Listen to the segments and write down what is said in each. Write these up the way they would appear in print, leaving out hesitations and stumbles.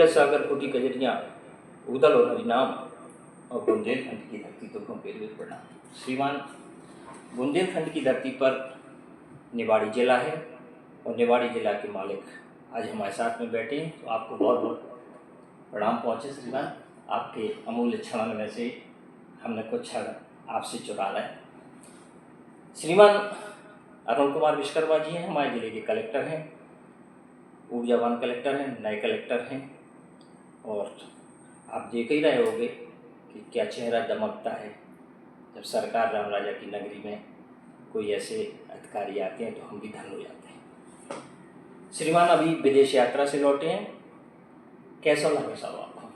सागर कोटि कजरियाँ उदल और हरिनाम और बुंदेलखंड की धरती तो पेरियर प्रणाम। श्रीमान, बुंदेलखंड की धरती पर निवाड़ी जिला है और निवाड़ी जिला के मालिक आज हमारे साथ में बैठे हैं, तो आपको बहुत बहुत प्रणाम पहुँचे श्रीमान। आपके अमूल्य क्षण में से हमने कुछ क्षण आपसे चुरा लाए। श्रीमान अरुण कुमार विश्वकर्मा जी हैं, हमारे जिले के कलेक्टर हैं, ऊर्जावान कलेक्टर हैं, नए कलेक्टर हैं, और आप देख ही रहे होंगे कि क्या चेहरा दमकता है जब सरकार राम राजा की नगरी में कोई ऐसे अधिकारी आते हैं, तो हम भी धन्य हो जाते हैं। श्रीमान अभी विदेश यात्रा से लौटे हैं, कैसा लगा साहब आपको?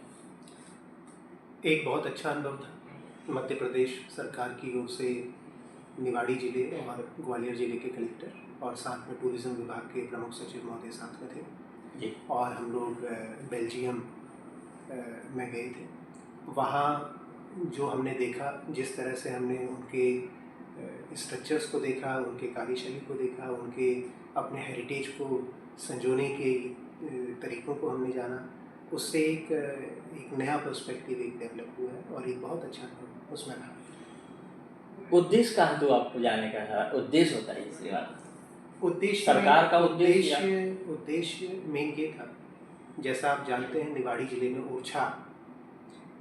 एक बहुत अच्छा अनुभव था। मध्य प्रदेश सरकार की ओर से निवाड़ी जिले और ग्वालियर जिले के कलेक्टर और साथ में टूरिज़्म विभाग के प्रमुख सचिव महोदय साथ में थे जी। और हम लोग बेल्जियम में गए थे। वहाँ जो हमने देखा, जिस तरह से हमने उनके स्ट्रक्चर्स को देखा, उनके कार्यशैली को देखा, उनके अपने हेरिटेज को संजोने के तरीक़ों को हमने जाना, उससे एक नया पर्सपेक्टिव एक डेवलप हुआ है और एक बहुत अच्छा अनुभव उसमें रहा। उद्देश्य कहाँ तो आपको जाने का था? उद्देश्य होता है श्रीमान, उद्देश्य सरकार का उद्देश्य मेन ये था, जैसा आप जानते हैं निवाड़ी जिले में ओरछा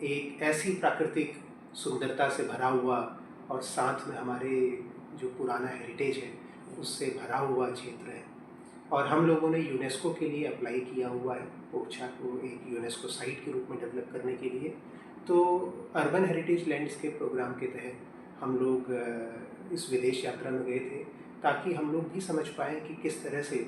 एक ऐसी प्राकृतिक सुंदरता से भरा हुआ और साथ में हमारे जो पुराना हेरिटेज है उससे भरा हुआ क्षेत्र है और हम लोगों ने यूनेस्को के लिए अप्लाई किया हुआ है ओरछा को एक यूनेस्को साइट के रूप में डेवलप करने के लिए। तो अर्बन हेरिटेज लैंडस्केप प्रोग्राम के तहत हम लोग इस विदेश यात्रा में गए थे ताकि हम लोग भी समझ पाएँ कि किस तरह से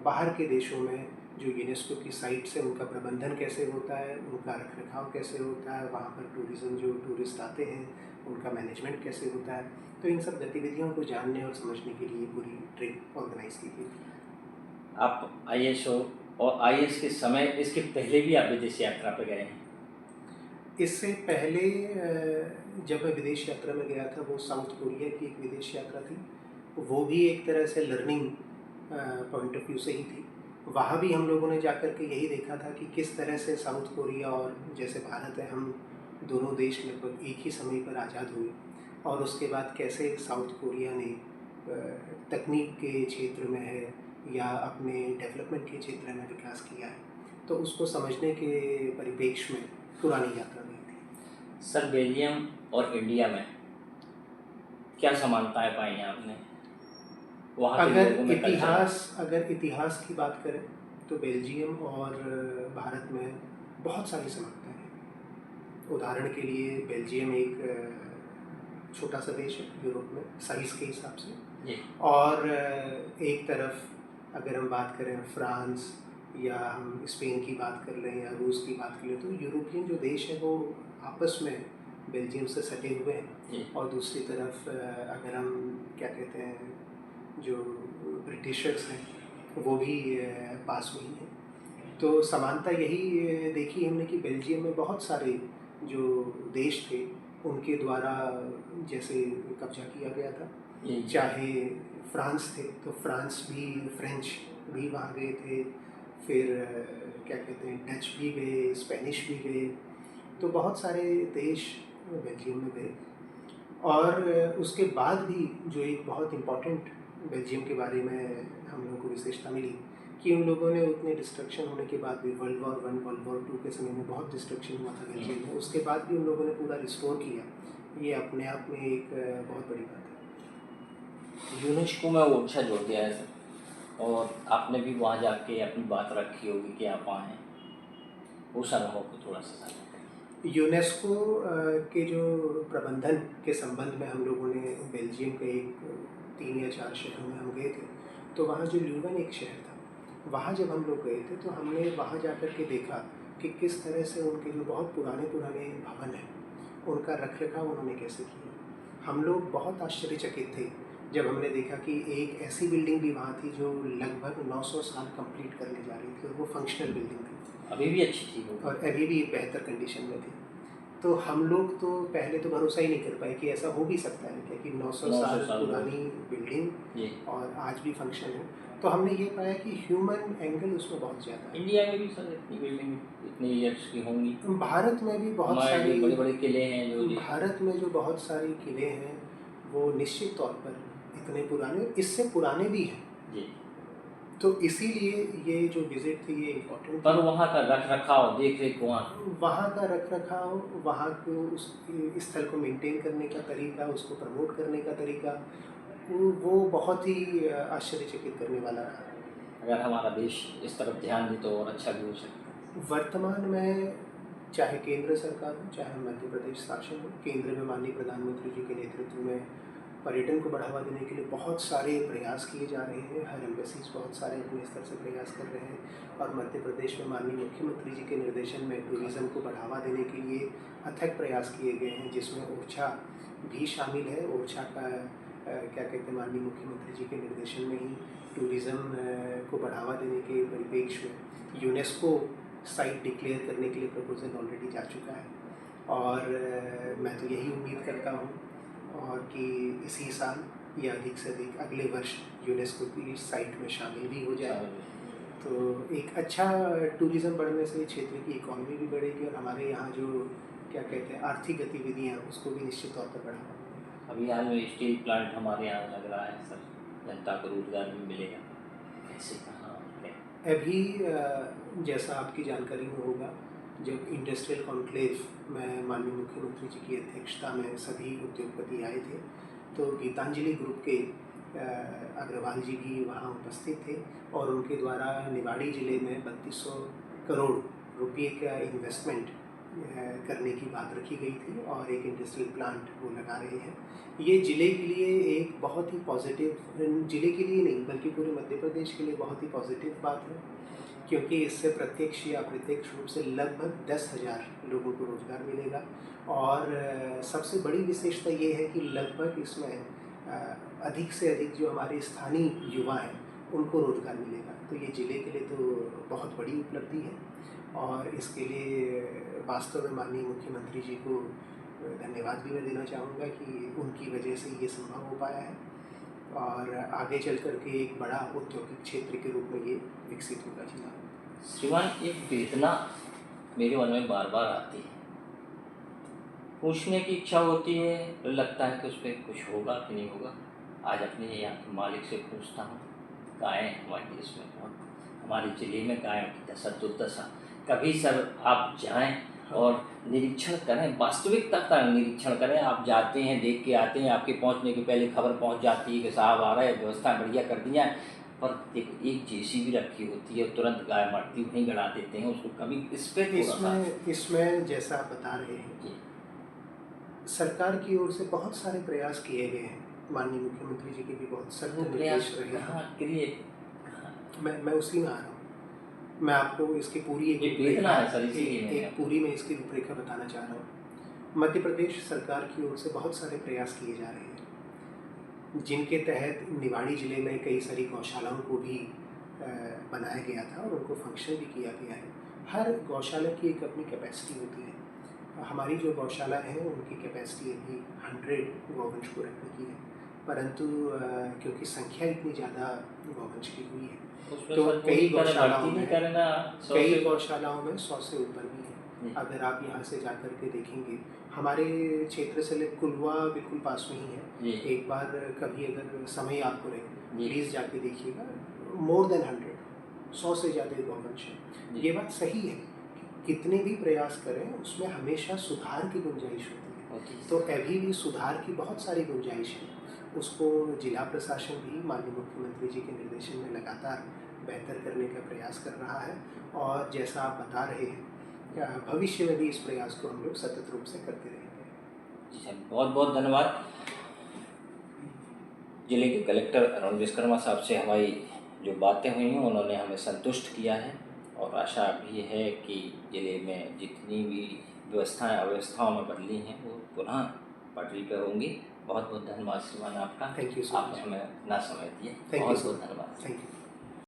बाहर के देशों में जो यूनेस्को की साइट से उनका प्रबंधन कैसे होता है, उनका रखरखाव कैसे होता है, वहाँ पर टूरिज़्म जो टूरिस्ट आते हैं उनका मैनेजमेंट कैसे होता है। तो इन सब गतिविधियों को जानने और समझने के लिए पूरी ट्रिप ऑर्गेनाइज़ की गई थी। आप IAS हो और IAS के समय इसके पहले भी आप विदेश यात्रा पर गए हैं? इससे पहले जब मैं विदेश यात्रा में गया था वो साउथ कोरिया की एक विदेश यात्रा थी। वो भी एक तरह से लर्निंग पॉइंट ऑफ व्यू से ही थी। वहाँ भी हम लोगों ने जाकर के यही देखा था कि किस तरह से साउथ कोरिया और जैसे भारत है, हम दोनों देश लगभग एक ही समय पर आज़ाद हुए और उसके बाद कैसे साउथ कोरिया ने तकनीक के क्षेत्र में है या अपने डेवलपमेंट के क्षेत्र में विकास किया है, तो उसको समझने के परिप्रेक्ष्य में पुरानी यात्रा गई थी। सर, बेल्जियम और इंडिया में क्या समानताएं पाई आपने? वहाँ के लोगों में अगर इतिहास की बात करें तो बेल्जियम और भारत में बहुत सारी समानताएं हैं। उदाहरण के लिए बेल्जियम एक छोटा सा देश है यूरोप में साइज़ के हिसाब से, और एक तरफ अगर हम बात करें फ्रांस या हम स्पेन की बात कर लें या रूस की बात कर लें, तो यूरोपियन जो देश है वो आपस में बेल्जियम से सटे हुए हैं। और दूसरी तरफ अगर हम क्या कहते हैं, जो ब्रिटिशर्स हैं वो भी पास में ही हैं। तो समानता यही देखी हमने कि बेल्जियम में बहुत सारे जो देश थे उनके द्वारा जैसे कब्जा किया गया था, चाहे फ्रांस थे तो फ्रांस भी, फ्रेंच भी वहाँ गए थे, फिर क्या कहते हैं डच भी गए, स्पेनिश भी गए, तो बहुत सारे देश बेल्जियम में गए। और उसके बाद भी जो एक बहुत इम्पॉर्टेंट बेल्जियम के बारे में हम लोगों को विशेषता मिली कि उन लोगों ने उतने डिस्ट्रक्शन होने के बाद भी वर्ल्ड वॉर 1 वर्ल्ड वॉर 2 के समय में बहुत डिस्ट्रक्शन हुआ था बेल्जियम में, उसके बाद भी उन लोगों ने पूरा रिस्टोर किया। ये अपने आप में एक बहुत बड़ी बात है। यूनेस्को में ओरछा जोड़ दिया है सर, और आपने भी वहाँ जाके अपनी बात रखी होगी कि आप वहाँ हैं, उस अनुभव को थोड़ा सा यूनेस्को के जो प्रबंधन के संबंध में हम लोगों ने बेल्जियम के एक 3 या 4 शहरों में हम गए थे। तो वहाँ जो ल्यूवन एक शहर था, वहाँ जब हम लोग गए थे तो हमने वहाँ जाकर के देखा कि किस तरह से उनके जो बहुत पुराने भवन हैं उनका रखरखाव उन्होंने कैसे किया। हम लोग बहुत आश्चर्यचकित थे जब हमने देखा कि एक ऐसी बिल्डिंग भी वहाँ थी जो लगभग 900 साल कंप्लीट करने जा रही थी और वो फंक्शनल बिल्डिंग थी, अभी भी अच्छी थी और अभी भी बेहतर कंडीशन में थी। तो हम लोग तो पहले तो भरोसा ही नहीं कर पाए कि ऐसा हो भी सकता है, क्योंकि 900 साल 900 साल पुरानी बिल्डिंग जी। और आज भी फंक्शन है। तो हमने ये पाया कि ह्यूमन एंगल उसमें बहुत ज़्यादा है। इंडिया में भी सर इतनी बिल्डिंग इतनी ईयर्स की होंगी। भारत में भी बहुत हमारे सारी, जो बड़े बड़े किले हैं जो जी। भारत में जो बहुत सारे किले हैं वो निश्चित तौर पर इतने पुराने, इससे पुराने भी हैं। जी। तो इसीलिए ये जो विज़िट थी ये इम्पोर्टेंट पर थी। वहाँ का रख रखाव देख रेख वहाँ वहाँ का रख रखाव, वहाँ को उस स्थल को मेंटेन करने का तरीका, उसको प्रमोट करने का तरीका, वो बहुत ही आश्चर्यचकित करने वाला रहा। अगर हमारा देश इस तरफ ध्यान दे तो और अच्छा भी हो सकता वर्तमान में चाहे केंद्र सरकार हो चाहे मध्य प्रदेश शासन हो, केंद्र में माननीय प्रधानमंत्री जी के नेतृत्व में पर्यटन को बढ़ावा देने के लिए बहुत सारे प्रयास किए जा रहे हैं। हर एम्बेसीज बहुत सारे अपने स्तर से प्रयास कर रहे हैं, और मध्य प्रदेश में माननीय मुख्यमंत्री जी के निर्देशन में टूरिज़्म को बढ़ावा देने के लिए अथक प्रयास किए गए हैं, जिसमें ओरछा भी शामिल है। ओरछा का क्या कहते हैं, माननीय मुख्यमंत्री जी के निर्देशन में ही टूरिज़्म को बढ़ावा देने के परिप्रेक्ष्य में यूनेस्को साइट डिक्लेयर करने के लिए प्रपोजल ऑलरेडी जा चुका है। और मैं तो यही उम्मीद करता हूँ और कि इसी साल या अधिक से अधिक अगले वर्ष यूनेस्को की साइट में शामिल भी हो जाए। है। तो एक अच्छा टूरिज़्म बढ़ने से क्षेत्र की इकोनॉमी भी बढ़ेगी, और हमारे यहाँ जो क्या कहते हैं आर्थिक गतिविधियाँ उसको भी निश्चित तौर पर बढ़ावा मिलेगा। अभी हाल में स्टील प्लांट हमारे यहाँ लग रहा है सर, जनता को रोजगार भी मिलेगा। कैसे कहाँ क्या? अभी जैसा आपकी जानकारी में होगा, जब इंडस्ट्रियल कॉन्क्लेव में माननीय मुख्यमंत्री जी की अध्यक्षता में सभी उद्योगपति आए थे, तो गीतांजलि ग्रुप के अग्रवाल जी भी वहाँ उपस्थित थे, और उनके द्वारा निवाड़ी ज़िले में 3200 करोड़ रुपये का इन्वेस्टमेंट करने की बात रखी गई थी, और एक इंडस्ट्रियल प्लांट वो लगा रहे हैं। ये ज़िले के लिए एक बहुत ही पॉजिटिव, ज़िले के लिए नहीं बल्कि पूरे मध्य प्रदेश के लिए बहुत ही पॉजिटिव बात है, क्योंकि इससे प्रत्यक्ष या अप्रत्यक्ष रूप से लगभग 10,000 लोगों को रोज़गार मिलेगा। और सबसे बड़ी विशेषता ये है कि लगभग इसमें अधिक से अधिक जो हमारे स्थानीय युवा हैं उनको रोज़गार मिलेगा। तो ये ज़िले के लिए तो बहुत बड़ी उपलब्धि है, और इसके लिए वास्तव में माननीय मुख्यमंत्री जी को धन्यवाद भी मैं देना चाहूँगा कि उनकी वजह से ये संभव हो पाया है, और आगे चल कर के एक बड़ा औद्योगिक क्षेत्र के रूप में ये विकसित होगा जिला। श्रीमान, एक वेदना मेरे मन में बार बार आती है, पूछने की इच्छा होती है, तो लगता है कि उस पर कुछ होगा कि नहीं होगा। आज अपने यहाँ के मालिक से पूछता हूँ, गायें हमारे देश में बहुत, हमारे ज़िले में गायों की दशा दुर्दशा। कभी सर आप जाएं और निरीक्षण करें, वास्तविकता का निरीक्षण करें। आप जाते हैं, देख के आते हैं, आपके पहुंचने के पहले खबर पहुंच जाती है कि साहब आ रहे हैं, व्यवस्था बढ़िया कर दिया है, पर एक जेसीबी रखी होती है, तुरंत गाय मरती वहीं गड़ा देते हैं उसको। कभी इस पर इसमें जैसा आप बता रहे हैं जी, सरकार की ओर से बहुत सारे प्रयास किए गए हैं, माननीय मुख्यमंत्री जी के भी बहुत सख्त निर्देश रहे हैं। मैं उसी में आ रहा हूँ। मैं आपको इसकी पूरी एक पूरी मैं इसकी रूपरेखा बताना चाह रहा हूँ। मध्य प्रदेश सरकार की ओर से बहुत सारे प्रयास किए जा रहे हैं, जिनके तहत निवाड़ी ज़िले में कई सारी गौशालाओं को भी बनाया गया था और उनको फंक्शन भी किया गया है। हर गौशाला की एक अपनी कैपेसिटी होती है। हमारी जो गौशाला है उनकी कैपेसिटी अभी 100 गौवंश को रखने की है, परंतु क्योंकि संख्या इतनी ज़्यादा गौवंश की हुई है तो कई गौशालाओं में 100 से ऊपर भी है। अगर आप यहाँ से जा कर के देखेंगे, हमारे क्षेत्र से कुलवा बिल्कुल पास में ही है। एक बार कभी अगर समय आपको रहे प्लीज़ जाके देखिएगा, मोर देन 100 से ज़्यादा गौवंश है। ये बात सही है, कितने भी प्रयास करें उसमें हमेशा सुधार की गुंजाइश होती है, तो अभी भी सुधार की बहुत सारी गुंजाइश है। उसको जिला प्रशासन भी माननीय मुख्यमंत्री जी के निर्देशन में लगातार बेहतर करने का प्रयास कर रहा है, और जैसा आप बता रहे हैं भविष्य में भी इस प्रयास को हम लोग सतत रूप से करते रहेंगे। जी सर, बहुत बहुत धन्यवाद। जिले के कलेक्टर अरुण विश्वकर्मा साहब से हमारी जो बातें हुई हैं उन्होंने हमें संतुष्ट किया है, और आशा भी है कि ज़िले में जितनी भी व्यवस्थाएं अव्यवस्थाओं में बदली हैं वो पुनः पटरी पर होंगी। बहुत बहुत धन्यवाद श्रीमान आपका। Thank you so much. आपने हमें इतना समय दिया, बहुत बहुत धन्यवाद। Thank you.